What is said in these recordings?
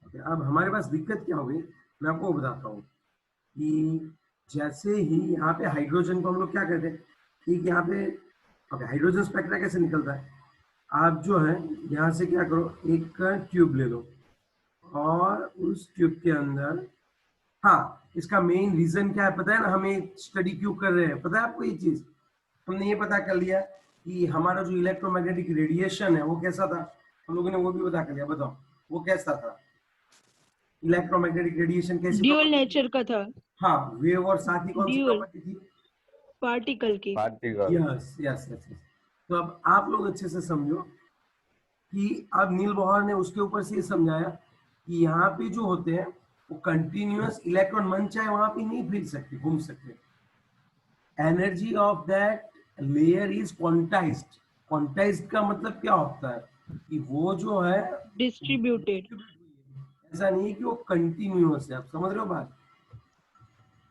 अब हमारे पास दिक्कत क्या होगी, मैं आपको बताता हूँ कि जैसे ही यहाँ पे हाइड्रोजन को हम लोग क्या कहते हैं, ठीक यहाँ पे अब हाइड्रोजन स्पेक्ट्रा कैसे निकलता है, आप जो है यहाँ से क्या करो, एक ट्यूब ले लो और उस ट्यूब के अंदर, हाँ इसका मेन रीजन क्या है पता है ना, हमें स्टडी क्यों कर रहे हैं पता है आपको, ये चीज हमने ये पता कर लिया कि हमारा जो इलेक्ट्रोमैग्नेटिक रेडिएशन है वो कैसा था, हम लोगों ने वो भी पता कर लिया, बताओ वो कैसा था, इलेक्ट्रोमैग्नेटिक रेडिएशन कैसी ड्यूअल प्रॉपर्टी थी। नेचर का था। हाँ वेव, और साथ ही कौन सी ड्यूअल प्रॉपर्टी थी, पार्टिकल की। पार्टिकल। Yes yes yes. तो अब आप लोग अच्छे से समझो कि अब नील बोहर ने उसके ऊपर से ये समझाया कि यहाँ पे जो होते हैं वो कंटिन्यूअस इलेक्ट्रॉन मन चाहे वहां पे नहीं फिर सकते, घूम सकते, energy of that layer is quantized. Quantized का मतलब क्या होता है कि वो जो है डिस्ट्रीब्यूटेड। ऐसा नहीं है कि वो कंटिन्यूअस है, आप समझ रहे हो बात।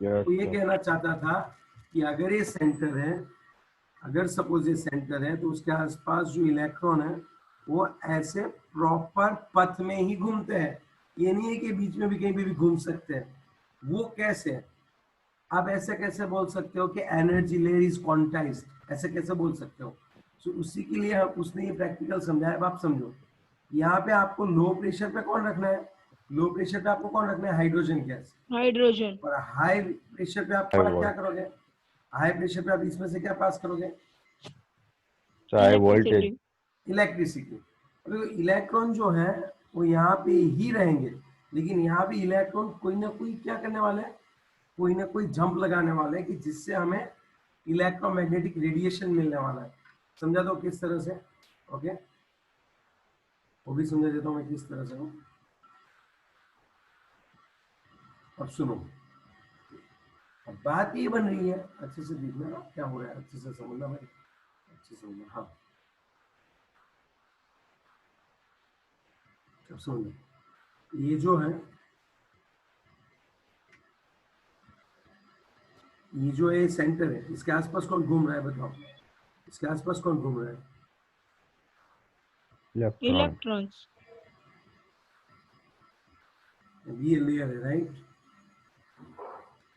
तो ये कहना चाहता था कि अगर ये सेंटर है, अगर सपोज ये सेंटर है तो उसके आसपास जो इलेक्ट्रॉन है वो ऐसे प्रॉपर पथ में ही घूमते हैं, ये नहीं है कि बीच में भी कहीं पे भी घूम सकते हैं। वो कैसे है, आप ऐसे कैसे बोल सकते हो कि एनर्जी लेयर इज क्वांटाइज्ड, ऐसे कैसे बोल सकते हो। तो उसी के लिए उसने ये प्रैक्टिकल समझाया। अब आप समझो, यहाँ पे आपको लो प्रेशर पे कौन रखना है, लो प्रेशर पे आपको कौन रखना है, हाइड्रोजन गैस। हाइड्रोजन। और हाई प्रेशर पे आप क्या करोगे, हाई प्रेशर पे आप इसमें से क्या पास करोगे, चाहे वोल्टेज, इलेक्ट्रिसिटी। इलेक्ट्रिसिटी। तो इलेक्ट्रॉन जो है वो यहाँ पे ही रहेंगे, लेकिन यहाँ पे इलेक्ट्रॉन कोई ना कोई क्या करने वाले हैं, कोई ना कोई जंप लगाने वाले हैं कि जिससे हमें इलेक्ट्रोमैग्नेटिक रेडिएशन मिलने वाला है। समझा दो किस तरह से, ओके वो भी समझा देता हूँ मैं किस तरह से हूँ। अब सुनो, अब बात ये बन रही है, अच्छे से देखना क्या हो रहा है, अच्छे से समझना भाई, अच्छे से समझना। हाँ अब सुनो, ये जो है, ये जो है सेंटर है, इसके आसपास कौन घूम रहा है बताओ, इसके आसपास कौन घूम रहा है, इलेक्ट्रॉन्स। ये लेयर है राइट।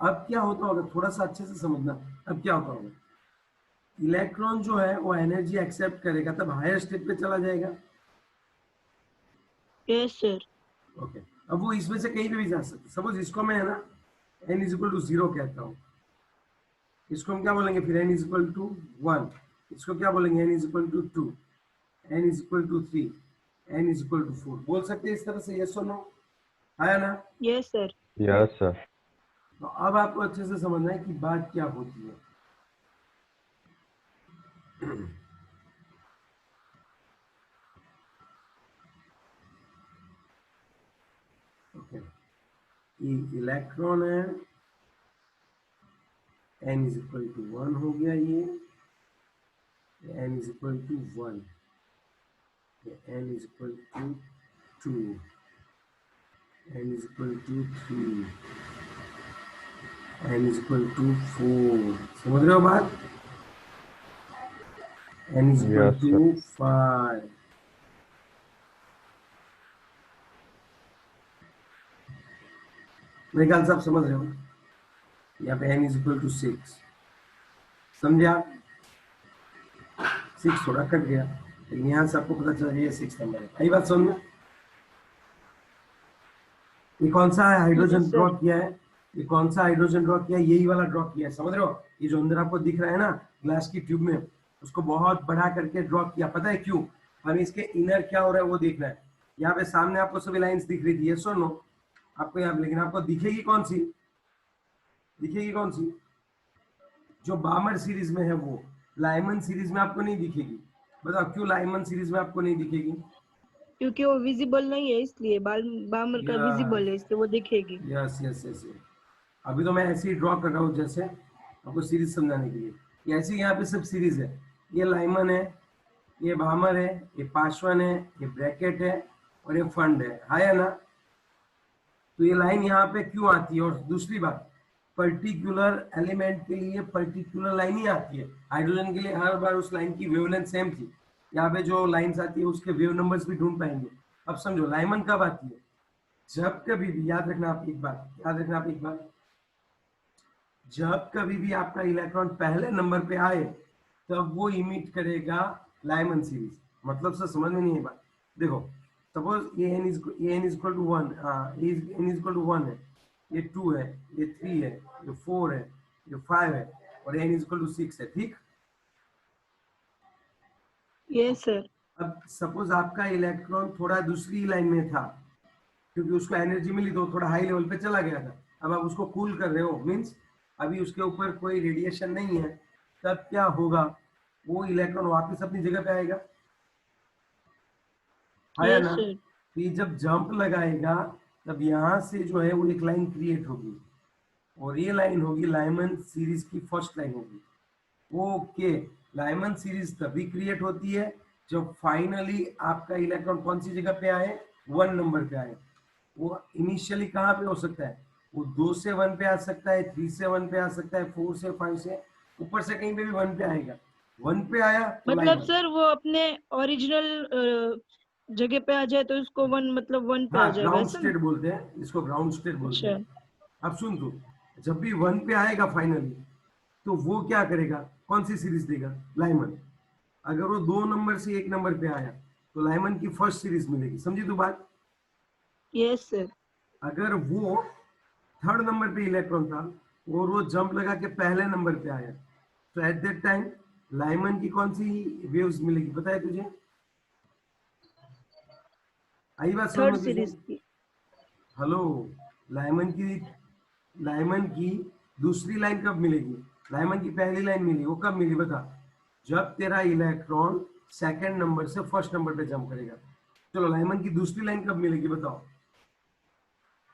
अब क्या होता होगा, थोड़ा सा अच्छे से समझना, अब क्या होता होगा, इलेक्ट्रॉन जो है वो एनर्जी एक्सेप्ट करेगा तब हायर स्टेट पे चला जाएगा। Yes sir. ओके अब वो इसमें से कहीं पे भी जा सकता है। सपोज इसको मैं है ना n इज इक्वल टू 0 कहता हूँ, इसको हम क्या बोलेंगे फिर n इज इक्वल टू 1, इसको क्या बोलेंगे n is equal to 2, n is equal to 3, n is equal to 4, बोल सकते हैं इस तरह से, यस और नो, आया ना। Yes sir. Yes sir. तो अब आपको अच्छे से समझना है कि बात क्या होती है। ओके ये इलेक्ट्रॉन है, n इज इक्वल टू 1 हो गया, ये n is equal to 1, n is equal to 2, n is equal to 3, n is equal to 4, समझ रहे हो बात, n is equal Yes, to 5, मेरे ख्याल से आप समझ रहे हो। यहाँ पे n is equal to 6, समझे आप, 6 थोड़ा कट गया लेकिन यहाँ से आपको पता चला ये 6 नंबर है, आई बात समझ में। ये कौन सा हाइड्रोजन ड्रॉ किया है, ये कौन सा हाइड्रोजन ड्रॉ किया है, यही वाला ड्रॉ किया है, समझ रहे हो। ये जो अंदर आपको दिख रहा है ना ग्लास की ट्यूब में, उसको बहुत बढ़ा करके ड्रॉ किया, पता है क्यों, हमें इसके इनर क्या हो रहा है वो देखना है। यहाँ पे सामने आपको सभी लाइंस दिख रही थी, यस और नो आपको यहाँ, लेकिन आपको दिखेगी कौन सी, दिखेगी कौन सी, जो बामर सीरीज में है वो, लाइमन सीरीज में आपको नहीं दिखेगी। बताओ क्यों लाइमन सीरीज में आपको नहीं दिखेगी, क्योंकि वो विजिबल नहीं है, इसलिए बामर का विजिबल है, इसलिए वो दिखेगी। Yes yes yes. अभी तो मैं ऐसे ही ड्रॉ कर रहा हूँ जैसे आपको सीरीज समझाने के लिए, ये ऐसे यहाँ पे सब सीरीज है, ये लाइमन है, ये भामर है, ये पाशवन है, ये ब्रैकेट है और ये फंड है ना। तो ये लाइन यहाँ पे क्यों आती है, और दूसरी बात पर्टिकुलर एलिमेंट के लिए पर्टिकुलर लाइन ही आती है, हाइड्रोजन के लिए हर बार उस लाइन की वेवलेंथ सेम थी, यहाँ पे जो लाइंस आती है उसके वेव नंबर्स भी ढूंढ पाएंगे। अब समझो लाइमन कब आती है, जब कभी भी याद रखना आप एक बात, जब कभी भी आपका इलेक्ट्रॉन पहले नंबर पे आए तब वो इमिट करेगा लाइमन सीरीज। मतलब से समझ में नहीं है बात। देखो suppose a N is equal to 1, N is equal to 1 है, ये 2 है, ये 3 है, ये 4 है, ये 5 है और एन इज इक्वल टू 6 है। ठीक, यस सर। अब सपोज आपका इलेक्ट्रॉन थोड़ा दूसरी लाइन में था क्योंकि उसको एनर्जी मिली तो थोड़ा हाई लेवल पे चला गया था। अब आप उसको कूल कर रहे हो, मींस अभी उसके ऊपर कोई रेडिएशन नहीं है, तब क्या होगा, वो इलेक्ट्रॉन वापस अपनी जगह पे आएगा, आया यस ना। सर। तो ये जब जंप लगाएगा तब यहाँ से जो है वो एक लाइन क्रिएट होगी और ये लाइन होगी लाइमन सीरीज की फर्स्ट लाइन होगी। ओके, लाइमन सीरीज तभी क्रिएट होती है जब फाइनली आपका इलेक्ट्रॉन कौन सी जगह पे आए, 1 नंबर पे आए। वो इनिशियली कहाँ पे हो सकता है, वो 2 से 1 पे आ सकता है, 3 से 1 पे आ सकता है, 4 से 5 से, ऊपर से कहीं पे भी 1 पे आएगा। 1 पे आया तो मतलब सर वो अपने ओरिजिनल जगह पे आ जाए तो उसको 1 मतलब 1 पे आ हाँ, जाएगा ग्राउंड ऐसा स्टेट ना? बोलते हैं इसको, ग्राउंड स्टेट बोलते अच्छा। हैं। अब सुन तू, जब भी 1 पे आएगा फाइनली तो वो क्या करेगा, कौन सी सीरीज देगा, लाइमन। अगर वो 2 नंबर से 1 नंबर पे आया तो लाइमन की फर्स्ट सीरीज मिलेगी, समझी तू बात। Yes sir. अगर वो 3rd नंबर पे इलेक्ट्रॉन था और वो जंप लगा के पहले नंबर पे आया तो एट दैट टाइम लाइमन की कौन सी वेव्स मिलेगी, पता है तुझे, आई बात समझ थर्ड में तुझे। सीरीज की। हेलो, लाइमन की दूसरी लाइन कब मिलेगी, लाइमन की पहली लाइन मिली, वो कब मिली बता, जब तेरा इलेक्ट्रॉन 2nd नंबर से 1st नंबर पे जंप करेगा। चलो लाइमन की दूसरी लाइन कब मिलेगी बताओ।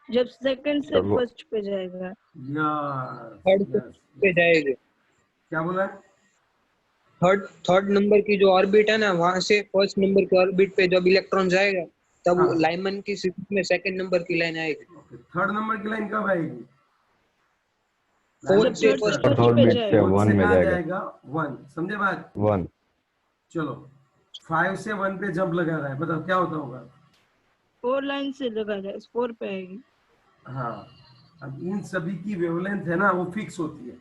जब सेकंड से चलो फर्स्ट पे जाएगा। यस थर्ड यस, पे जाएगी। क्या बोला, थर्ड नंबर की जो ऑर्बिट है ना, वहां से फर्स्ट नंबर की ऑर्बिट पे जब इलेक्ट्रॉन जाएगा तब हाँ लाइमन की सीरीज में सेकंड नंबर की लाइन आएगी। ओके, 3rd नंबर की लाइन कब आएगी, फोर्थ जब से थर्ड से फर्स्ट और फर्स्ट थर्ड पे बिट से जाएगा। 1 से में कहाँ जाएगा, जाएगा, 1, समझे बात। 1। चलो 5 से 1 पे जंप लगा रहा है, बताओ क्या होता होगा। 4 लाइन से लगा जाए 4 पे आएगी। हाँ, अब इन सभी की वेवलेंथ है ना वो फिक्स होती है,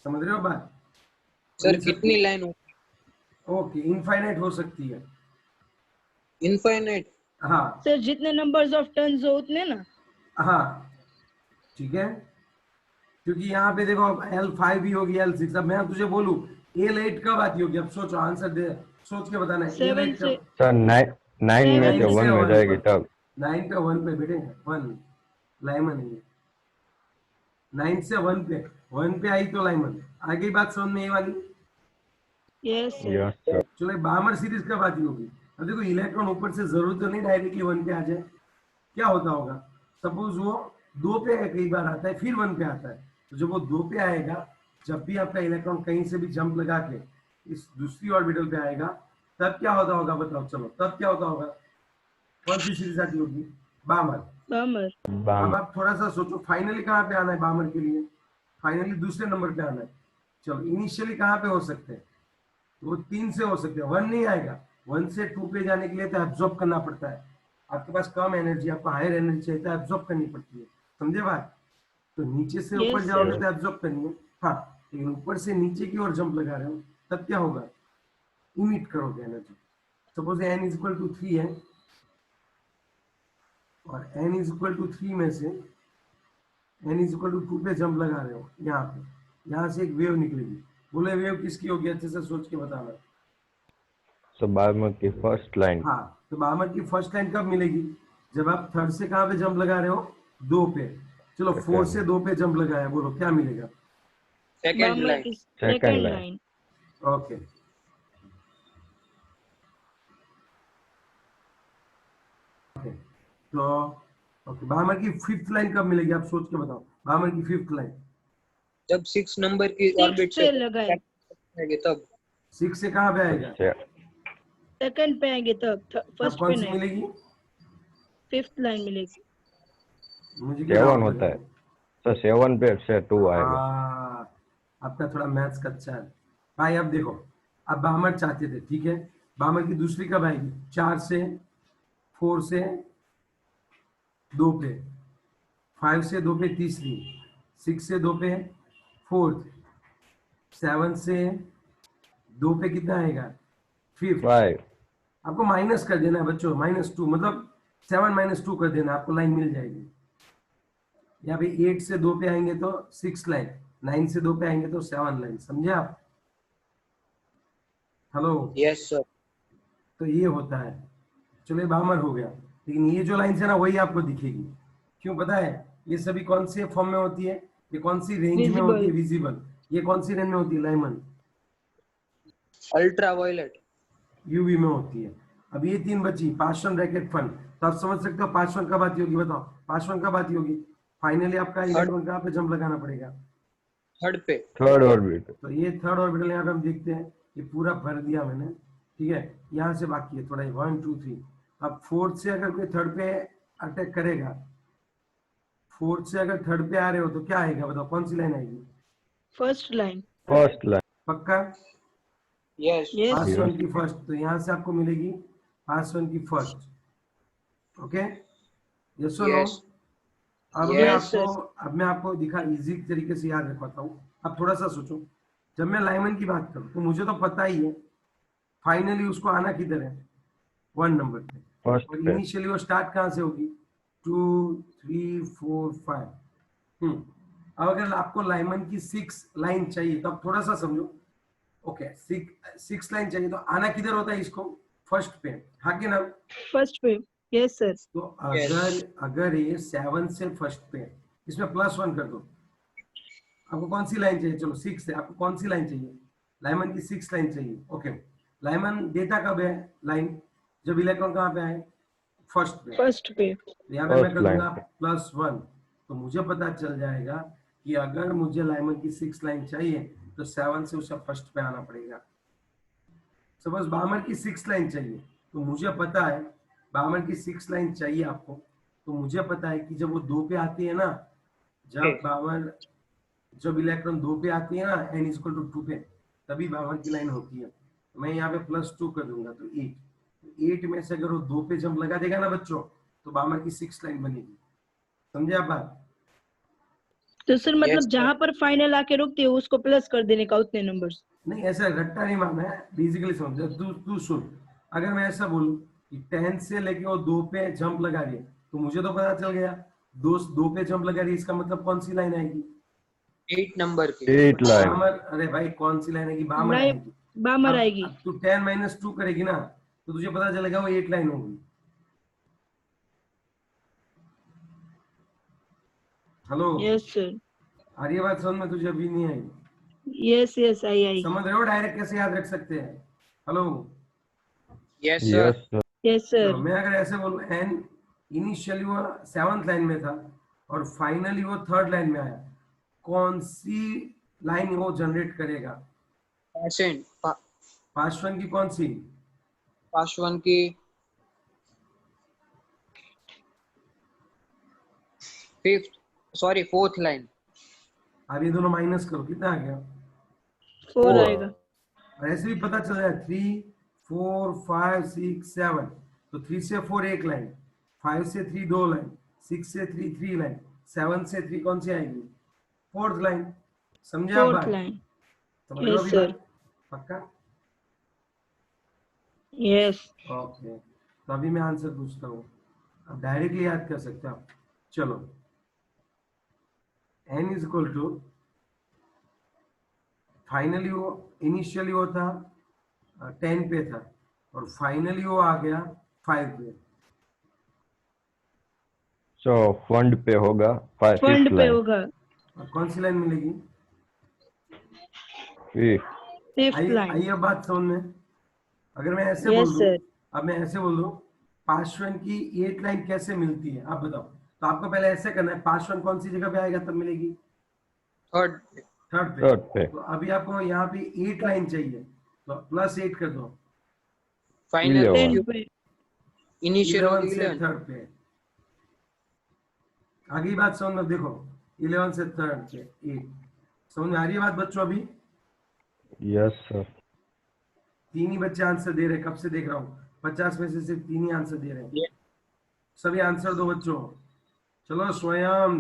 समझ रहे हो बात। सर इन सब कितनी लाइन होगी? ओके, इनफाइनाइट हो सकती है। इनफाइनाइट। हाँ सर जितने नंबर्स ऑफ टर्न्स हो उतने ना। हाँ ठीक है, क्योंकि यहाँ पे देखो L5 भी होगी, L6। अब मैं तुझे बोलूँ L8 कब आती होगी, अब सोचो, आंसर दे, सोच के बताना है 7 L8 से कब। सर 9 में 7 से 1 में 1 जाएगी पर, तब। 9 पे 1 पे बेटे, 1 लाइमन है, 9 से 1 पे, 1 पे आई तो लाइमन। आगे बात समझ में ये वाली। Yes sir. Yes sir. चलो बामर सीरीज कब आती होगी। अब देखो इलेक्ट्रॉन ऊपर से जरूरत तो नहीं डायरेक्टली 1 पे आ जाए, क्या होता होगा, सपोज वो 2 पे कई बार आता है फिर 1 पे आता है, तो जब वो 2 पे आएगा, जब भी आपका इलेक्ट्रॉन कहीं से भी जंप लगा के इस दूसरी ऑर्बिटल पे आएगा तब क्या होता होगा बताओ, चलो तब क्या होता होगा, कौन सी सीरीज आती होगी, बामर। बामर। अब बाम आप थोड़ा सा सोचो फाइनली कहाँ पे आना है बामर के लिए, फाइनली दूसरे नंबर पे आना है। चलो इनिशियली कहाँ पे हो सकते हैं, तो वो 3 से हो सकते हैं, 1 नहीं आएगा। 1 से 2 पे जाने के लिए तो एब्जॉर्ब करना पड़ता है, आपके पास कम एनर्जी, आपको हायर एनर्जी चाहिए तो एब्जॉर्ब करनी पड़ती है, समझे बात। तो नीचे से ऊपर यस जाओगे सर। तो एब्जॉर्ब करनी है, हाँ, लेकिन ऊपर से नीचे की ओर जंप लगा रहे हो तब क्या होगा, इमिट करोगे energy. Suppose n is equal to 3 है और n इज इक्वल टू 3 में से n इज इक्वल टू 2 पे जंप लगा रहे हो, यहाँ पे, यहाँ से एक वेव निकलेगी, बोले वेव किसकी होगी, अच्छे से सोच के बताना। तो बामर की फर्स्ट लाइन। हाँ, तो बामर की फर्स्ट लाइन कब मिलेगी, जब आप 3rd से कहाँ पे जंप लगा रहे हो, 2 पे। चलो 4 से 2 पे जंप लगाया, बोलो क्या मिलेगा, सेकंड बामर लाइन। की second second line. Line. Okay तो ओके, बामर की 5th लाइन कब मिलेगी, आप सोच के बताओ, बामर की 5th लाइन जब 6 नंबर की 6 ऑर्बिट से लगाए आएगी तब। 6 से कहाँ पे आएगा, से सेकंड पे आएंगे तब तब फर्स्ट कौन पे सी नहीं। मिलेगी, 5th लाइन मिलेगी। मुझे क्या 7 डाउट लग होता रहा है। तो 7 पे से 2 आएगा। हाँ, आपका थोड़ा मैथ्स कच्चा है भाई। अब देखो, अब बामर चाहते थे, ठीक है, बामर की दूसरी कब आएगी, 4 से, 4 से, 2 पे, 5 से 2 पे तीसरी, 6 से 2 पे फोर्थ, 7 से 2 पे कितना आएगा, फिफ्थ। 5 आपको माइनस कर देना है बच्चों, -2 मतलब 7 - 2 कर देना, आपको लाइन मिल जाएगी। यहाँ पे 8 से 2 पे आएंगे तो 6 लाइन, 9 से 2 पे आएंगे तो 7 लाइन, समझे आप? Hello, yes sir. तो ये होता है। चलो ये बामर हो गया, लेकिन ये जो लाइन है ना वही आपको दिखेगी। क्यों पता है? ये सभी कौन से फॉर्म में होती है, ये कौन सी रेंज में होती है? Visible. विजिबल। ये कौन सी रेंज में होती है लाइमन? Ultra violet. यूवी में होती है। अब ये 3 बची, पासवन ब्रैकेट फन, तो आप समझ सकते हो पासवन कब आती होगी, बताओ पासवन कब आती होगी? फाइनली आपका इलेक्ट्रॉन कहाँ पे जंप लगाना पड़ेगा? थर्ड पे। Third orbit. तो ये थर्ड ऑर्बिटल यहाँ पे हम देखते हैं, ये पूरा भर दिया मैंने, ठीक है। यहाँ से बाकी है थोड़ा, 1 2 3। अब फोर्थ से अगर कोई थर्ड पे अटैक करेगा, फोर्थ से अगर थर्ड पे आ रहे हो तो क्या आएगा, बताओ कौन सी लाइन आएगी? First line. First line. पक्का? यस। Yes. पास Yes. वन की फर्स्ट, तो यहाँ से आपको मिलेगी पास वन की फर्स्ट। ओके, यस और नो? यस। अब Yes, मैं आपको दिखा इजी तरीके से याद रखवाता हूँ। अब थोड़ा सा सोचो, जब मैं लाइमन की बात करूँ तो मुझे तो पता ही है फाइनली उसको आना किधर है, 1 नंबर पे। फर्स्ट और पे। इनिशियली वो स्टार्ट कहाँ से होगी, 2 3 4 5। अब अगर आपको लाइमन की 6 लाइन चाहिए तो आप थोड़ा सा समझो। ओके, 6 लाइन चाहिए तो आना किधर होता है इसको, फर्स्ट पे, हाँ कि ना? First way. Yes, sir. तो अगर ये 7 से फर्स्ट पे, इसमें +1 कर दो। आपको कौन सी लाइन चाहिए, चलो 6 है, आपको कौन सी लाइन चाहिए? लाइमन की 6 लाइन चाहिए। ओके, लाइमन देता कब है लाइन, जब इलेक्ट्रॉन कहाँ पे आए, फर्स्ट पे। First way. तो यहाँ पे मैं First कर दूंगा line. +1, तो मुझे पता चल जाएगा कि अगर मुझे लाइमन की 6 लाइन चाहिए तो 7 से उसे फर्स्ट पे आना पड़ेगा। सपोज बामर की 6 लाइन चाहिए, तो मुझे पता है बामर की 6 लाइन चाहिए आपको, तो मुझे पता है कि जब वो 2 पे आती है ना, जब इलेक्ट्रॉन 2 पे आती है ना, n=2 पे, तभी बामर की लाइन होती है। तो मैं यहाँ पे +2 कर दूंगा तो 8 में से अगर वो 2 पे जंप लगा देगा ना बच्चों, तो बामर की 6 लाइन बनेगी। समझे आप बात? तो सर मतलब Yes, sir. जहाँ पर फाइनल आके रुकते हो उसको प्लस कर देने का उतने नंबर्स। नहीं, ऐसा रट्टा नहीं मारना है, बेसिकली समझ। तू सुन, अगर मैं ऐसा बोलूं कि 10 से लेके वो 2 पे जंप लगा रही है, तो मुझे तो पता चल गया 2 पे जंप लगा रही है, इसका मतलब कौन सी लाइन आएगी? 8 नंबर की। 8 लाइन। बामर। अरे भाई कौन सी लाइन आएगी, बामर नहीं, आएगी। बामर आएगी। अब तू 10 - 2 करेगी ना, तो तुझे पता चलेगा वो 8 लाइन होगी। Hello, yes sir. आ रही है बात समझ में तुझे? अभी नहीं आई? Yes yes I. समझ रहे हो डायरेक्ट कैसे याद रख सकते हैं? Hello, yes sir. Yes sir. Yes sir. मैं अगर ऐसे बोलूं, एन इनिशियली वो 7th लाइन में था और फाइनली वो 3rd लाइन में आया, कौन सी लाइन वो जनरेट करेगा? पासवन की कौन सी? पासवन की 4th लाइन। अब ये दोनों माइनस करो, कितना आ गया? 4 आएगा। और ऐसे भी पता चल जाए 3 4 5 6 7, तो 3 से 4 एक लाइन, 5 से 3 2 लाइन, 6 से 3 3 लाइन, 7 से 3 कौन सी आएगी, 4th लाइन। समझे आप 4th बात? लाइन। समझ रहे हो यस अभी सर। बात? पक्का? यस। ओके, तो अभी मैं आंसर पूछता हूँ, अब डायरेक्टली याद कर सकते हो आप। चलो, n फाइनली वो इनिशियली वो था 10 पे था और फाइनली वो आ गया 5 पे। सो फंड पे होगा फंड फिफ्थ पे लाइन। होगा और कौन सी लाइन मिलेगी? Fifth line. आइए अब बात समझ में। अगर मैं ऐसे बोल यस दूं, सर। अब मैं ऐसे बोल दूं, पासवन की 8 लाइन कैसे मिलती है आप बताओ। तो आपको पहले ऐसे करना है, पासवन कौन सी जगह पे आएगा तब मिलेगी? थर्ड थर्ड पे। तो अभी आपको यहाँ पे 8 लाइन चाहिए, तो +8 कर दो। फाइनल 10 पे। इनिशियल 11 से 11। 3rd पे। आगे बात समझ में, देखो 11 से 3rd पे 8। समझ में आ रही है बात बच्चों? अभी यस सर। 3 ही बच्चे आंसर दे रहे हैं, कब से देख रहा हूँ, 50 में से सिर्फ 3 ही आंसर दे रहे हैं। सभी आंसर दो बच्चों। चलो स्वयं,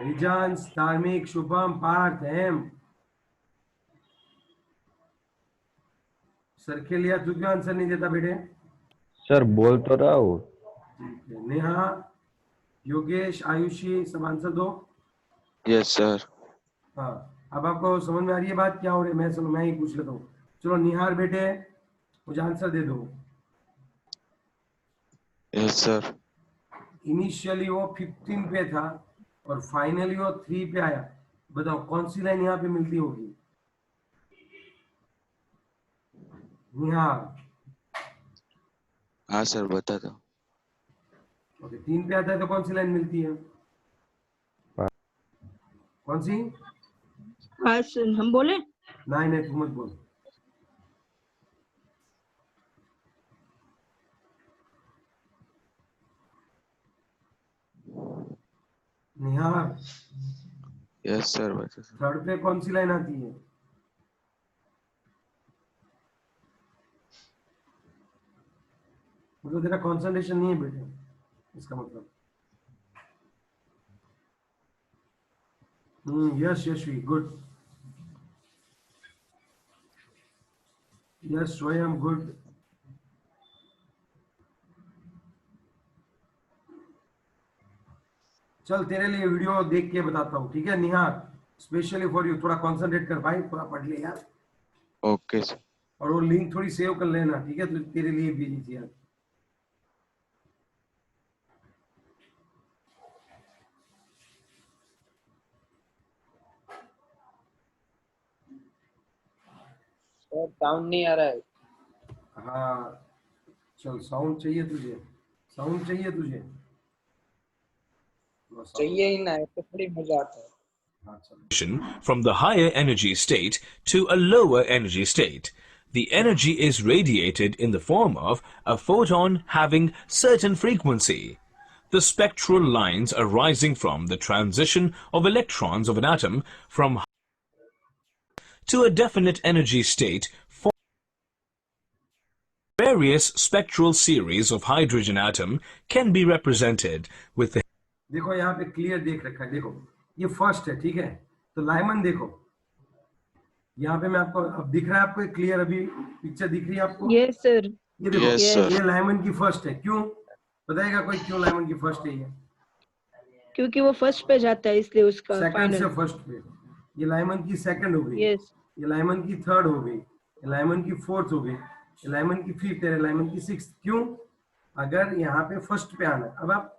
रिजांस, धार्मिक, शुभम, पार्थ, हेम। सर के लिया तू क्यों आंसर नहीं देता बेटे? सर बोल तो रहा हूँ। ठीक है, नेहा, योगेश, आयुषी, सब आंसर दो। Yes sir. हाँ, अब आपको समझ में आ रही है बात क्या हो रही है? मैं ही पूछ लेता हूँ। चलो निहार बेटे, मुझे आंसर दे दो। Yes sir. इनिशियली वो 15 पे था और फाइनली वो 3 पे आया। बताओ कौन सी लाइन यहाँ पे मिलती होगी? निहार। हाँ सर बता दो। ओके, 3 पे आता है तो कौन सी लाइन मिलती है? कौन सी? हाँ सर, हम बोले। नहीं नहीं, तू मत बोल। निहार, यस सर बता दो। थर्ड पे कौन सी लाइन आती है? मतलब तेरा कंसंट्रेशन नहीं है बेटे, इसका मतलब। Yes Yashvi, good. यस स्वयं, गुड। चल तेरे लिए वीडियो देख के बताता हूँ, ठीक है निहार? स्पेशली फॉर यू, थोड़ा कंसंट्रेट कर भाई, थोड़ा पढ़ ले यार। Okay sir. और वो लिंक थोड़ी सेव कर लेना, ठीक है? तो तेरे लिए भेजी थी यार। सर साउंड नहीं आ रहा है। हाँ, चल साउंड चाहिए तुझे? साउंड चाहिए तुझे? लो, sound। चाहिए ही ना, तो थोड़ी मजा आता है। हाँ चल। From the higher energy state to a lower energy state. The energy is radiated in the form of a photon having certain frequency. The spectral lines arising from the transition of electrons of an atom from to a definite energy state form various spectral series of hydrogen atom can be represented with the देखो यहाँ पे clear देख रखा है, देखो ये first है, ठीक है? तो लाइमन देखो यहाँ पे, मैं आपको अब दिख रहा है आपको क्लियर? अभी पिक्चर दिख रही है आपको? Yes sir. ये देखो, यस सर। ये लाइमन की फर्स्ट है। क्यों बताएगा कोई क्यों लाइमन की फर्स्ट है? ये क्योंकि वो फर्स्ट पे जाता है इसलिए उसका सेकंड से फाइनल। फर्स्ट पे। ये लाइमन की सेकंड हो गई, यस। ये लाइमन की थर्ड हो गई, ये लाइमन की फोर्थ हो गई, ये लाइमन की फिफ्थ है, लाइमन की सिक्स्थ। क्यों? अगर यहाँ पे फर्स्ट पे आना है।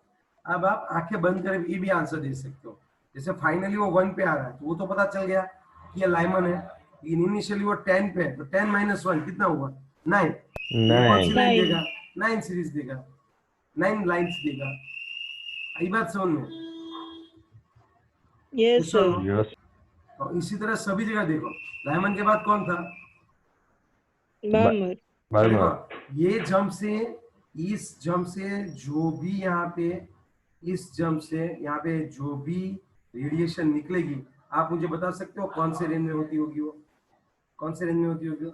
अब आप आंखें बंद करके ये भी आंसर दे सकते हो। जैसे फाइनली वो 1 पे आ रहा है तो वो तो पता चल गया कि ये लाइमन है। लेकिन इनिशियली वो 10 पे है तो 10 - 1 कितना हुआ? 9। कौन सी 9। लाइन 9। देगा? 9 सीरीज देगा, 9 लाइन्स देगा। आई बात समझ में? Yes sir. यस। और इसी तरह सभी जगह देखो, लाइमन के बाद कौन था? बामर। बार्मर। देखो ये जंप से, इस जंप से जो भी यहाँ पे, इस जंप से यहाँ पे जो भी रेडिएशन निकलेगी, आप मुझे बता सकते हो कौन से रेंज में होती होगी? वो कौन से रेंज में होती होगी?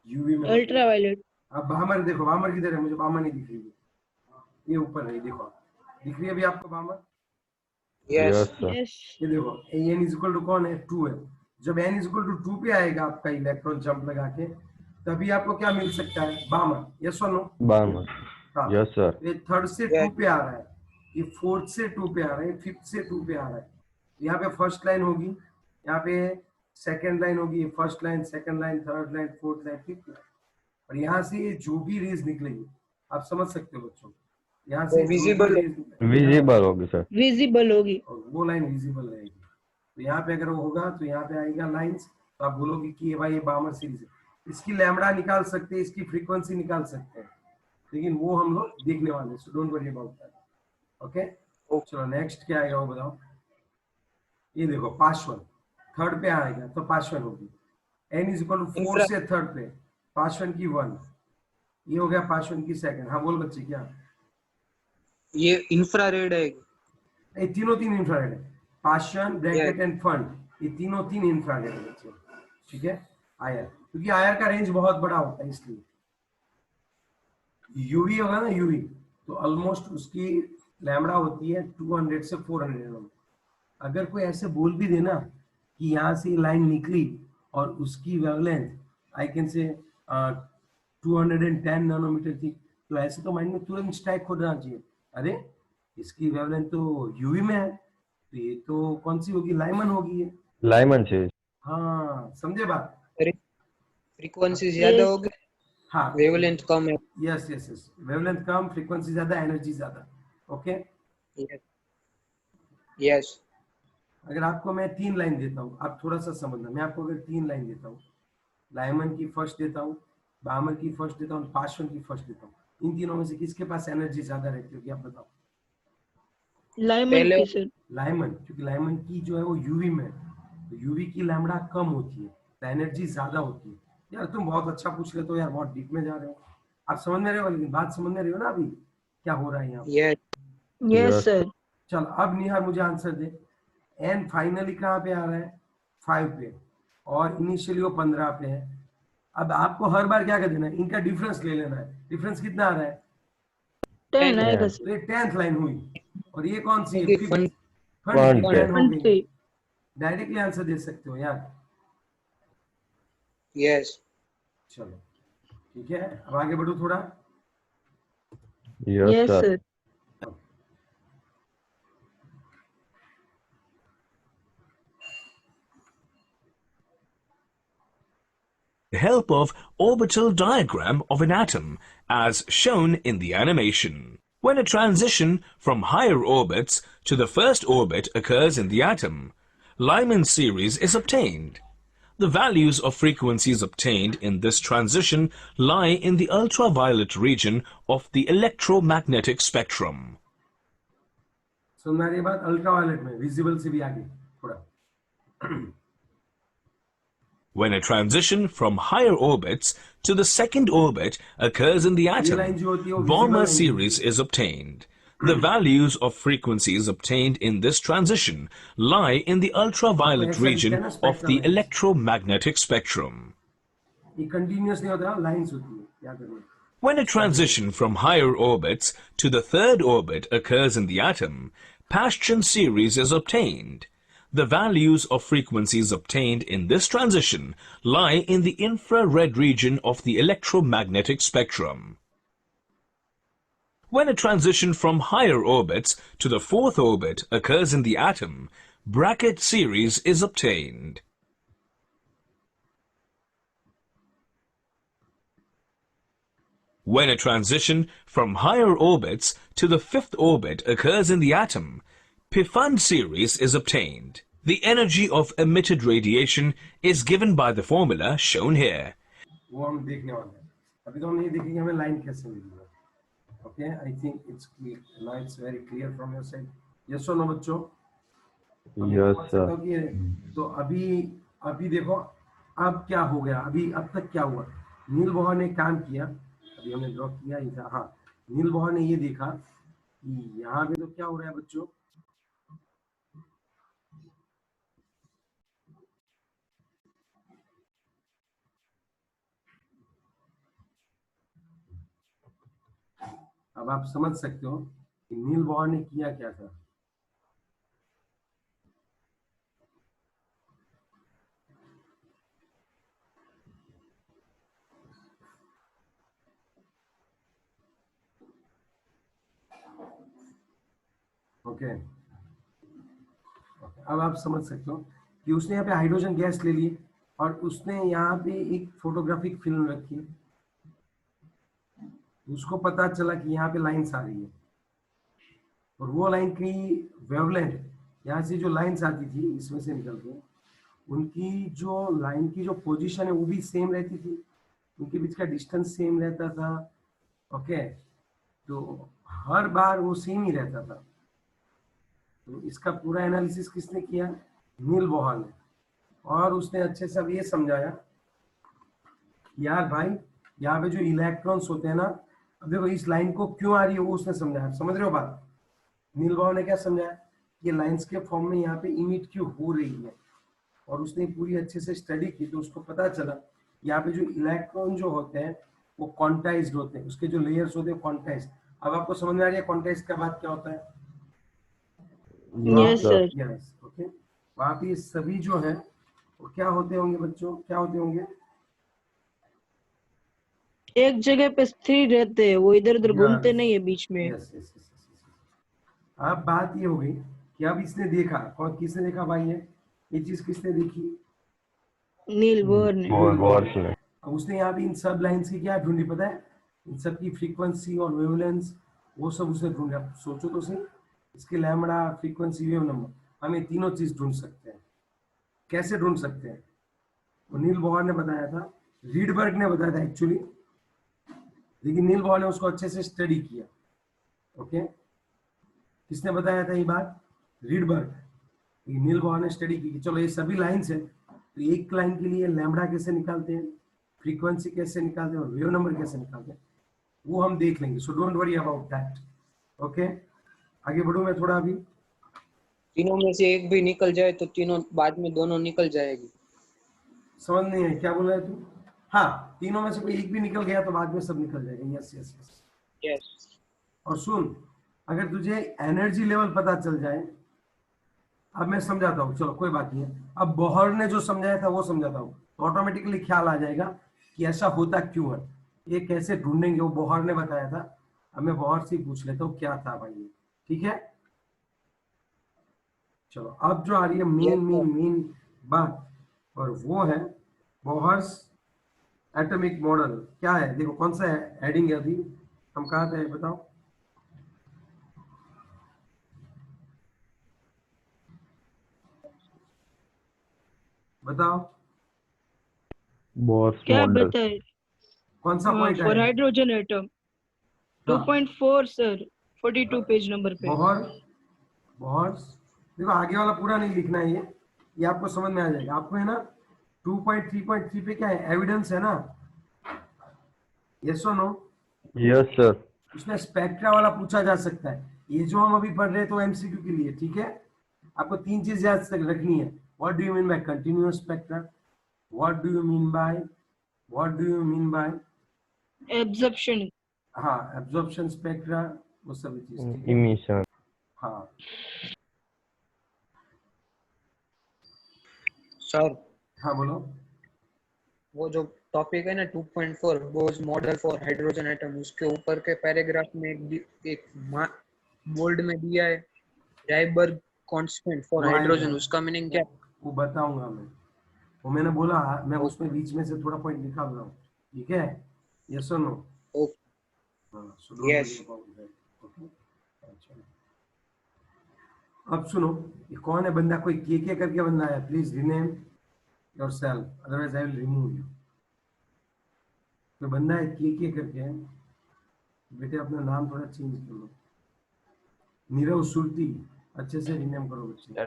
यूवी में। Ultraviolet. अब बामर देखो, बामर किधर है? मुझे बामर नहीं दिख रही है, ये ऊपर है, देखो दिख रही है अभी आपको बामर? Yes yes. सर। यस। ये देखो n इक्वल टू कौन है? 2 है। जब n इक्वल टू 2 पे आएगा आपका इलेक्ट्रॉन जंप लगा के, तभी आपको क्या मिल सकता है? बामर। यस और नो? बार्मर। हाँ। Yes sir. ये थर्ड से 2 पे आ रहा है, ये फोर्थ से 2 पे आ रहा है, ये फिफ्थ से 2 पे आ रहा है। यहाँ पे फर्स्ट लाइन होगी, यहाँ पे सेकंड लाइन होगी, first line, second line, third line, fourth line, fifth line. और यहाँ से जो भी रेज निकलेगी, आप समझ सकते हो बच्चों, यहाँ से विजिबल विजिबल होगी सर। विजिबल होगी। वो लाइन विजिबल रहेगी। तो यहाँ पे अगर वो होगा तो यहाँ पे आएगा लाइंस, तो आप बोलोगे कि ये भाई ये बामर सीरीज है। इसकी लैम्बडा निकाल सकते हैं, इसकी फ्रीक्वेंसी निकाल सकते हैं, लेकिन वो हम लोग देखने वाले हैं, so don't worry about that. Okay, चलो नेक्स्ट क्या आएगा वो बताओ। ये देखो पार्श्वन, थर्ड पे आएगा तो पार्श्वन होगी। n इक्वल टू 4 से थर्ड पे, पार्श्वन की 1, ये हो गया पार्श्वन की सेकंड। हाँ बोल बच्चे क्या? ये इंफ्रारेड है। ये तीनों तीन इंफ्रारेड है, पार्शियन, ब्रैकेट एंड फंड, ये तीनों तीन इंफ्रारेड है बच्चे, ठीक है? आयर, क्योंकि आयर का रेंज बहुत बड़ा होता है इसलिए। यूवी होगा ना, यूवी, तो ऑलमोस्ट उसकी लैम्बडा होती है 200 से 400 नैनोमीटर। अगर कोई ऐसे बोल भी देना कि यहाँ से लाइन निकली और उसकी wavelength I can say 210 nanometre थी, तो ऐसे तो माइंड में तुरंत स्ट्राइक हो जाना चाहिए, अरे इसकी वेवलेंथ तो यूवी में है, तो ये तो कौन सी होगी, लाइमन होगी ये। लाइमन છે। हाँ समझे बात। फ्रीक्वेंसी ज्यादा होगी, हाँ वेवलेंथ कम है। यस यस यस, वेवलेंथ कम, फ्रीक्वेंसी ज्यादा, एनर्जी ज्यादा। Okay yes. अगर आपको मैं 3 लाइन देता हूँ, आप थोड़ा सा समझना, मैं आपको अगर 3 लाइन देता हूँ, लाइमन की फर्स्ट देता हूँ, बामर की फर्स्ट देता हूँ, पासवान की फर्स्ट देता हूँ, इन तीनों में से किसके पास एनर्जी ज्यादा रहती होगी, आप बताओ। लाइमन की सर। लाइमन, क्योंकि लाइमन की जो है वो यूवी में, तो यूवी की लैम्बडा कम होती है, तो एनर्जी ज्यादा होती है। यार तुम बहुत अच्छा पूछ लेते हो यार, बहुत डीप में जा रहे हो, आप समझ में रहे हो, लेकिन बात समझ में रहे हो ना अभी क्या हो रहा है यहाँ। Yes sir. चल अब निहार मुझे आंसर दे, एन फाइनली कहाँ पे आ रहा है, 5 पे, और इनिशियली वो 15 पे है। अब आपको हर बार क्या कर देना है, इनका डिफरेंस ले लेना है। डिफरेंस कितना आ रहा है, 10 आएगा सर। ये 10th लाइन हुई, और ये कौन सी है, Okay, 5th fund पे। हो गई। डायरेक्टली आंसर दे सकते हो यार। यस। चलो ठीक है, अब आगे बढ़ो थोड़ा। Yes yes sir. Sir. The help of orbital diagram of an atom as shown in the animation. When a transition from higher orbits to the first orbit occurs in the atom, Lyman series is obtained. The values of frequencies obtained in this transition lie in the ultraviolet region of the electromagnetic spectrum. सुन रही बात, ultraviolet में, visible से भी आगे थोड़ा। When a transition from higher orbits to the second orbit occurs in the atom, Balmer series is obtained. The values of frequencies obtained in this transition lie in the ultraviolet region of the electromagnetic spectrum. When a transition from higher orbits to the third orbit occurs in the atom, Paschen series is obtained. The values of frequencies obtained in this transition lie in the infrared region of the electromagnetic spectrum. When a transition from higher orbits to the fourth orbit occurs in the atom, bracket series is obtained. When a transition from higher orbits to the fifth orbit occurs in the atom, Pfund series is obtained. The energy of emitted radiation is given by the formula shown here. वो हम देखने वाले हैं, अभी तो हम नहीं देखेंगे हमें लाइन कैसे मिली है। Okay, I think it's clear. Now it's very clear from your side. Yes or no बच्चों? Yes sir. तो अभी देखो अब क्या हो गया, अभी अब तक क्या हुआ, नील बोहर ने काम किया, अभी हमने ड्रॉ किया ही था। हाँ, नील बोहर ने ये देखा कि यहाँ पे तो क्या हो रहा है बच्चों, अब आप समझ सकते हो कि नील बोहर ने किया क्या था। ओके, अब आप समझ सकते हो कि उसने यहाँ पे हाइड्रोजन गैस ले ली और उसने यहाँ पे एक फोटोग्राफिक फिल्म रखी, उसको पता चला कि यहाँ पे लाइंस आ रही है, और वो लाइन की वेवलेंथ, यहाँ से जो लाइंस आती थी इसमें से निकल के, उनकी जो लाइन की जो पोजीशन है वो भी सेम रहती थी, उनके बीच का डिस्टेंस सेम रहता था। ओके, तो हर बार वो सेम ही रहता था। तो इसका पूरा एनालिसिस किसने किया, नील बोहर ने, और उसने अच्छे से अब ये समझाया यार भाई यहाँ पे जो इलेक्ट्रॉन्स होते हैं ना, अब देखो इस लाइन को क्यों आ रही है वो उसने समझाया, समझ रहे हो बात। नील बोहर ने क्या समझाया, ये लाइंस के फॉर्म में यहाँ पे इमिट क्यों हो रही है, और उसने पूरी अच्छे से स्टडी की, तो उसको पता चला यहाँ पे जो इलेक्ट्रॉन जो होते हैं वो क्वांटाइज्ड होते हैं, उसके जो लेयर्स होते हैं क्वांटाइज्ड। अब आपको समझ में आ रही है क्वांटाइज्ड का बात क्या होता है। Yes, sir. Yes, okay. वहाँ पे ये सभी जो है वो क्या होते होंगे बच्चों, क्या होते होंगे? एक जगह पे स्थिर रहते हैं, वो इधर उधर घूमते Yes. नहीं है बीच में। Yes yes yes. अब बात ये हो गई कि अब इसने देखा, कौन किसने देखा भाई? ये चीज किसने देखी? नील बोर ने। बोर्स ने। अब उसने यहाँ भी इन सब लाइंस की क्या ढूंढी पता है? इन सब की फ्रीक्वेंसी और वेवलेंस, वो सब उसने ढूंढा। सोचो तो सही, इसके लैम्बडा, फ्रीक्वेंसी, वेव नंबर, हम ये तीनों चीज ढूंढ सकते हैं। कैसे ढूंढ सकते हैं? वो नील बोहर ने बताया था, रीडबर्ग ने बताया था एक्चुअली, लेकिन नील बोहर ने उसको अच्छे से स्टडी किया। ओके, किसने बताया था ये बात? रीडबर्ग। नील बोहर ने स्टडी की कि चलो ये सभी लाइंस है, तो एक लाइन के लिए लैम्बडा कैसे निकालते हैं, फ्रीक्वेंसी कैसे निकालते हैं और वेव नंबर कैसे निकालते हैं, वो हम देख लेंगे। So don't worry about that. Okay, आगे बढ़ूं मैं थोड़ा। अभी तीनों में से एक भी निकल जाए तो तीनों बाद में दोनों निकल जाएगी। समझ नहीं है क्या बोल रहा है तू? हाँ, तीनों में से कोई एक भी निकल गया तो बाद में सब निकल जाएगा। Yes yes yes. यस। और सुन, अगर तुझे एनर्जी लेवल पता चल जाए, अब मैं समझाता हूँ, चलो कोई बात नहीं है। अब बोहर ने जो समझाया था वो समझाता हूँ, तो ऑटोमेटिकली ख्याल आ जाएगा कि ऐसा होता क्यों है, ये कैसे ढूंढेंगे। वो बोहर ने बताया था, अब मैं बोहर से पूछ लेता हूँ क्या था भाई ये। ठीक है, चलो अब जो आ रही है मेन बात, और वो है बोहर्स एटॉमिक मॉडल। क्या है देखो, कौन सा है हेडिंग है अभी, हम कहाँ पे है बताओ? बताओ बोर्स क्या मॉडल। बताए? कौन सा पॉइंट फॉर है? Hydrogen atom 2.4 sir, 42 page number पे। बोहर्स देखो, आगे वाला पूरा नहीं लिखना है, ये आपको समझ में आ जाएगा। आपको है ना 2.3.3 पे क्या है, एविडेंस है ना? यस और नो? Yes sir. उसमें स्पेक्ट्रा वाला पूछा जा सकता है। ये जो हम अभी पढ़ रहे हैं तो एमसीक्यू के लिए, ठीक है? आपको तीन चीज याद रखनी है। What do you mean by continuous spectra, what do you mean by absorption. हाँ, एब्जॉर्प्शन स्पेक्ट्रा, वो सभी चीज, ठीक है? इमिशन। हाँ सर हाँ बोलो। वो जो टॉपिक है ना 2.4 Bohr's model for hydrogen atom, उसके ऊपर के पैराग्राफ में एक बोल्ड में दिया है राइबर्ग कांस्टेंट फॉर हाइड्रोजन, उसका मीनिंग क्या? वो बताऊंगा मैं, वो मैंने बोला, मैं उसमें बीच में से थोड़ा पॉइंट निकाल रहा हूँ, ठीक है? यस और नो? यस। अब सुनो, ये कौन है बंदा? कोई के करके बंदा है, please rename yourself, otherwise I will remove you. तो बंदा है के करके, बेटे अपना नाम थोड़ा चेंज कर लो। नीरव सुरती, अच्छे से रिनेम करो बच्चे।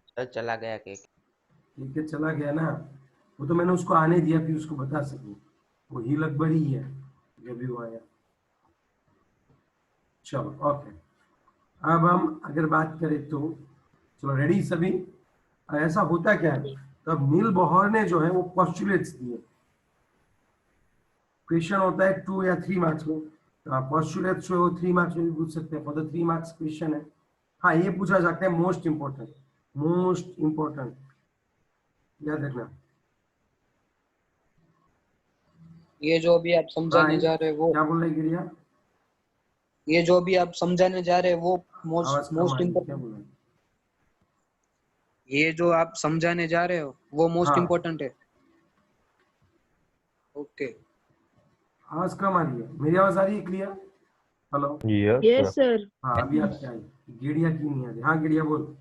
सर चला गया केक। ठीक है, चला गया ना, वो तो मैंने उसको आने दिया फिर उसको बता सकूं, वो ही लगभग ही है जब भी वो आया। चलो ओके, अब हम अगर बात करें तो चलो रेडी सभी? ऐसा होता क्या है, तो अब नील बोहर ने जो है वो पोस्टुलेट्स दिए। क्वेश्चन होता है 2 या 3 मार्क्स में, तो आप पोस्टुलेट्स जो 3 मार्क्स में भी पूछ सकते हैं, फॉर द 3 मार्क्स क्वेश्चन है। हाँ, ये पूछा जाता है मोस्ट इंपॉर्टेंट, याद रखना। ये जो भी आप समझाने जा रहे हैं वो, क्या बोल रहे गिरिया? ये जो भी आप समझाने जा रहे हैं वो मोस्ट क्या इम्पोर्टेंट, बोल रहे? ये जो आप समझाने जा रहे हो वो मोस्ट हाँ। इम्पोर्टेंट है। ओके। आवाज कम आ रही है, मेरी आवाज आ रही है क्लियर? हेलो? Yes sir. हाँ, अभी आपकी आई। गिड़िया की नहीं आ रही। हाँ गिड़िया बोल।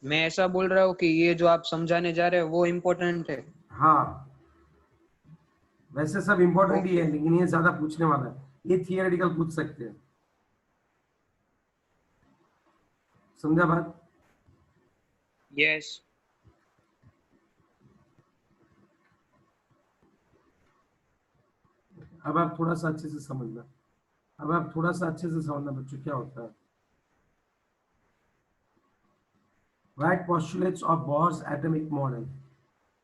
मैं ऐसा बोल रहा हूँ कि ये जो आप समझाने जा रहे हो वो इम्पोर्टेंट है। हाँ, वैसे सब इम्पोर्टेंट ही है, लेकिन ये ज्यादा पूछने वाला है, ये थियरेटिकल पूछ सकते हैं। समझा बात? यस। अब आप थोड़ा सा अच्छे से समझना, बच्चों क्या होता है। Right postulates of Bohr's atomic model.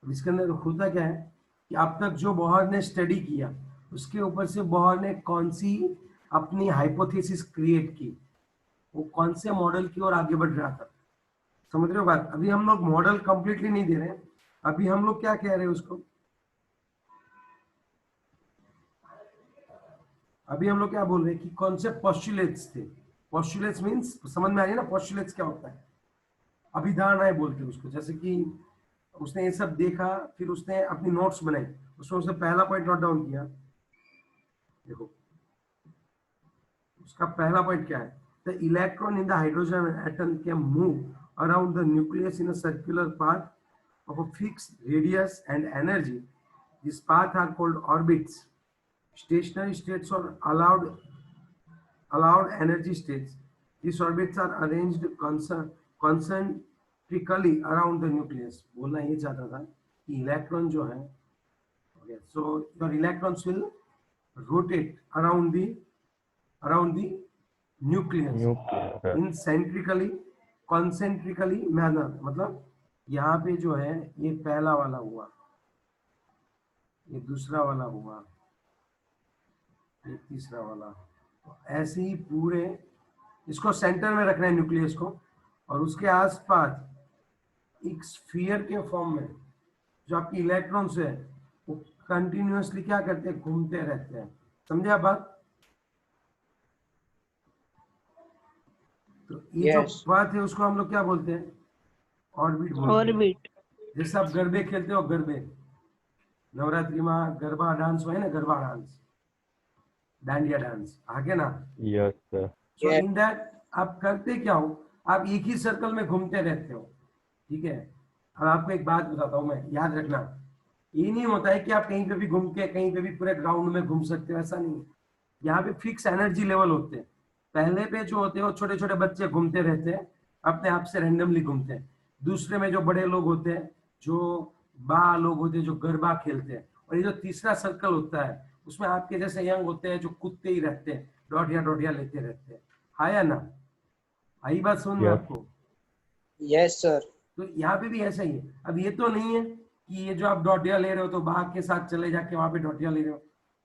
इसके अंदर होता क्या है कि अब तक जो बोहर ने स्टडी किया उसके ऊपर से बोहर ने कौन सी अपनी हाइपोथेसिस क्रिएट की, वो कौन से मॉडल की ओर आगे बढ़ रहा था। समझ रहे हो बात? अभी हम लोग मॉडल कंप्लीटली नहीं दे रहे हैं, अभी हम लोग क्या कह रहे हैं उसको, अभी हम लोग क्या बोल रहे हैं कि कौन से पोस्टुलेट्स थे। पोस्टुलेट्स मींस समझ में आ रही है ना, पोस्टुलेट्स क्या होता है, अभिधारणाएं बोलते हैं उसको। जैसे कि उसने ये सब देखा, फिर उसने अपनी नोट्स बनाई, उसमें उसने पहला पॉइंट नोट डाउन किया। देखो उसका पहला पॉइंट क्या है, the electron in the hydrogen atom can move around the nucleus in a circular path of a fixed radius and energy. This path are called orbits. Stationary states or allowed energy states. These orbits are arranged concentrically around the nucleus. बोलना ये चाहता था कि electron जो है, okay, so your electrons will rotate around the nucleus in concentrically manner. मतलब यहाँ पे जो है ये पहला वाला हुआ, ये दूसरा वाला हुआ, ये तीसरा वाला, तो ऐसे ही पूरे इसको सेंटर में रखना है न्यूक्लियस को, और उसके आसपास एक स्फीयर के फॉर्म में जो आपकी इलेक्ट्रॉन्स है वो कंटिन्यूअसली क्या करते हैं, घूमते रहते हैं। समझे आप बात? तो ये जो बात है उसको हम लोग क्या बोलते हैं, ऑर्बिट बोलते हैं। ऑर्बिट। जैसे आप गरबे खेलते हो, गरबे नवरात्रि में गरबा डांस हुआ है ना, गरबा डांस, डांडिया डांस, आगे ना। Yes sir. So in that आप करते क्या हो, आप एक ही सर्कल में घूमते रहते हो, ठीक है। अब आपको एक बात बताता हूँ मैं, याद रखना, ये नहीं होता है कि आप कहीं पे भी घूम के कहीं पे भी पूरे ग्राउंड में घूम सकते हो, ऐसा नहीं है। यहाँ पे फिक्स एनर्जी लेवल होते हैं। पहले पे जो होते हैं छोटे छोटे बच्चे घूमते रहते हैं, अपने आप से रैंडमली घूमते हैं। दूसरे में जो बड़े लोग होते हैं, जो बा लोग होते हैं, जो गरबा खेलते हैं। और ये जो तीसरा सर्कल होता है उसमें आपके जैसे यंग होते हैं जो कूदते ही रहते हैं, डोटिया लेते रहते हैं। हाँ या ना? आई बात समझ में आपको? Yes sir. तो यहाँ पे भी ऐसा ही है। अब ये तो नहीं है कि ये जो आप डोटिया ले रहे हो तो बाघ के साथ चले जाके वहां पे डोटिया ले रहे हो।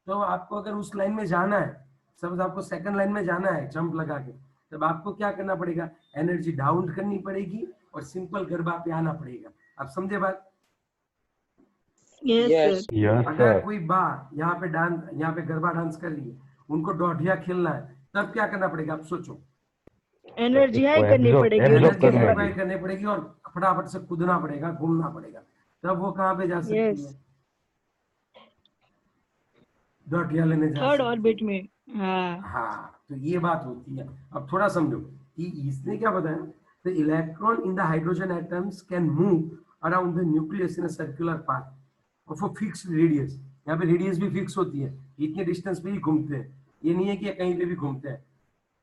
तो आपको अगर उस लाइन में जाना है, सपोज आपको सेकंड लाइन में जाना है जंप लगा के, तब आपको क्या करना पड़ेगा, एनर्जी डाउन करनी पड़ेगी और सिंपल गरबा पे आना पड़ेगा। आप समझे बात? Yes sir. अगर कोई बा यहाँ पे गरबा डांस कर रही है, उनको डोटिया खेलना है, तब क्या करना पड़ेगा आप सोचो, एनर्जी हाई करनी पड़ेगी, एनर्जी करनी पड़ेगी और फटाफट से कूदना पड़ेगा, घूमना पड़ेगा, तब वो कहाँ पे जा सकती है, डोटिया लेने जा थर्ड सकती है। ऑर्बिट में। हाँ, तो ये बात होती है। अब थोड़ा समझो कि इसने क्या बताया, the electron in the hydrogen atoms can move around the nucleus in a circular path of a fixed radius. यहाँ पे रेडियस भी फिक्स होती है, इतने डिस्टेंस पे ही घूमते हैं, ये नहीं है कि कहीं पे भी घूमते हैं।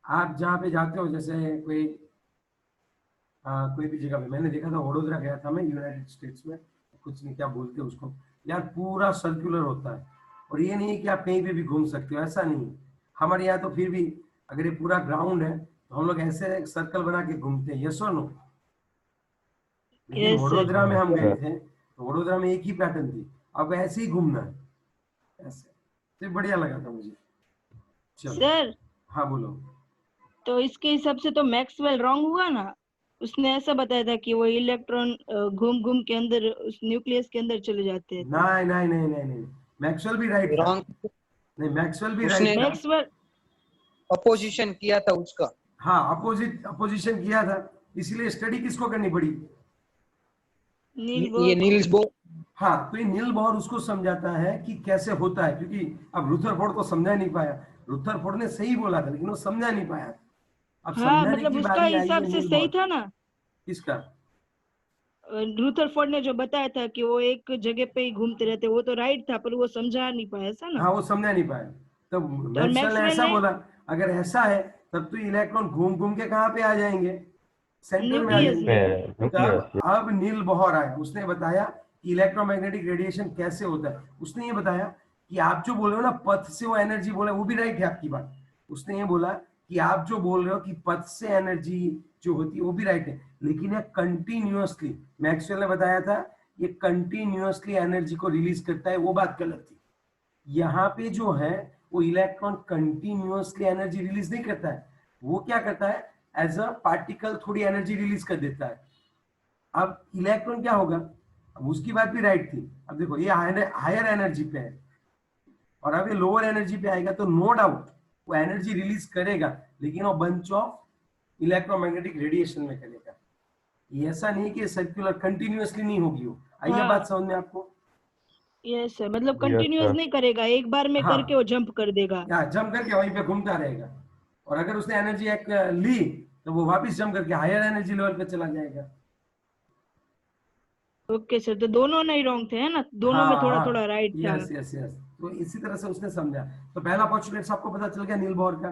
आप जहाँ पे जाते हो, जैसे कोई भी जगह पे, मैंने देखा था, वडोदरा गया था मैं, यूनाइटेड स्टेट्स में, कुछ नहीं क्या बोलते हैं उसको यार, पूरा सर्कुलर होता है। और ये नहीं है कि आप कहीं पे भी घूम सकते हो, ऐसा नहीं है। हमारे यहाँ तो फिर भी अगर ये पूरा ग्राउंड है तो हम लोग ऐसे सर्कल बना के घूमते हैं, यस और नो? लेकिन वडोदरा में हम गए थे तो वडोदरा में एक ही पैटर्न थी, आपको ऐसे ही घूमना है, ऐसे। तो बढ़िया लगा था मुझे। चलो सर। हाँ बोलो। तो इसके हिसाब से तो मैक्सवेल रॉन्ग हुआ ना, उसने ऐसा बताया था कि वो इलेक्ट्रॉन घूम घूम के अंदर उस न्यूक्लियस के अंदर चले जाते हैं। नहीं, मैक्सवेल भी राइट था। नहीं, मैक्सवेल भी राइट था। मैक्सवेल अपोजिशन किया था उसका। हाँ, अपोजिशन किया था, इसीलिए स्टडी किसको करनी पड़ी, ये नील्स बोर। हाँ, तो ये नील बोर उसको समझाता है कि कैसे होता है, क्योंकि अब रुदरफोर्ड को समझा नहीं पाया। रुदरफोर्ड ने सही बोला था लेकिन वो समझा नहीं पाया। अब मतलब उसका हिसाब से सही था ना। किसका? रुदरफोर्ड ने जो बताया था कि वो एक जगह पे ही घूमते रहते, वो तो राइट था, पर वो समझा नहीं पाया, ऐसा ना? हाँ, वो समझा नहीं पाया। तो मैक्सवेल ने ऐसा बोला, अगर ऐसा है तब तो इलेक्ट्रॉन घूम घूम के कहाँ पे आ जाएंगे, सेंटर में आ जाएंगे। अब नील बोहर आया, उसने बताया कि इलेक्ट्रोमैग्नेटिक रेडिएशन कैसे होता है। उसने ये बताया कि आप जो बोल रहे हो ना पथ से वो एनर्जी बोला, वो भी राइट है आपकी बात। उसने ये बोला कि आप जो बोल रहे हो कि पथ से एनर्जी जो होती है वो भी राइट है, लेकिन ये कंटिन्यूअसली, मैक्सवेल ने बताया था ये कंटिन्यूअसली एनर्जी को रिलीज करता है, वो बात गलत थी। यहाँ पे जो है वो इलेक्ट्रॉन कंटिन्यूअसली एनर्जी रिलीज नहीं करता है, वो क्या करता है, एज अ पार्टिकल थोड़ी एनर्जी रिलीज कर देता है। अब इलेक्ट्रॉन क्या होगा, अब उसकी बात भी राइट थी। अब देखो ये हायर एनर्जी पे है और अब ये लोअर एनर्जी पे आएगा, तो नो डाउट वो एनर्जी रिलीज करेगा, लेकिन वो बंच ऑफ इलेक्ट्रोमैग्नेटिक रेडिएशन में करेगा। ये ऐसा नहीं कि सर्कुलर कंटिन्यूअसली नहीं होगी वो। आई हाँ। बात समझ में आपको? यस सर, मतलब Yes, कंटिन्यूअस sir. नहीं करेगा, एक बार में हाँ। करके वो जंप कर देगा। जंप करके वहीं पे घूमता रहेगा, और अगर उसने एनर्जी एक ली तो वो वापस जंप करके हायर एनर्जी लेवल पे चला जाएगा। ओके सर, तो दोनों नहीं रॉन्ग थे, है ना? दोनों में थोड़ा थोड़ा राइट था। Yes yes yes. तो इसी तरह से उसने समझा। तो पहला पोस्टुलेट आपको पता चल गया नील बोर का।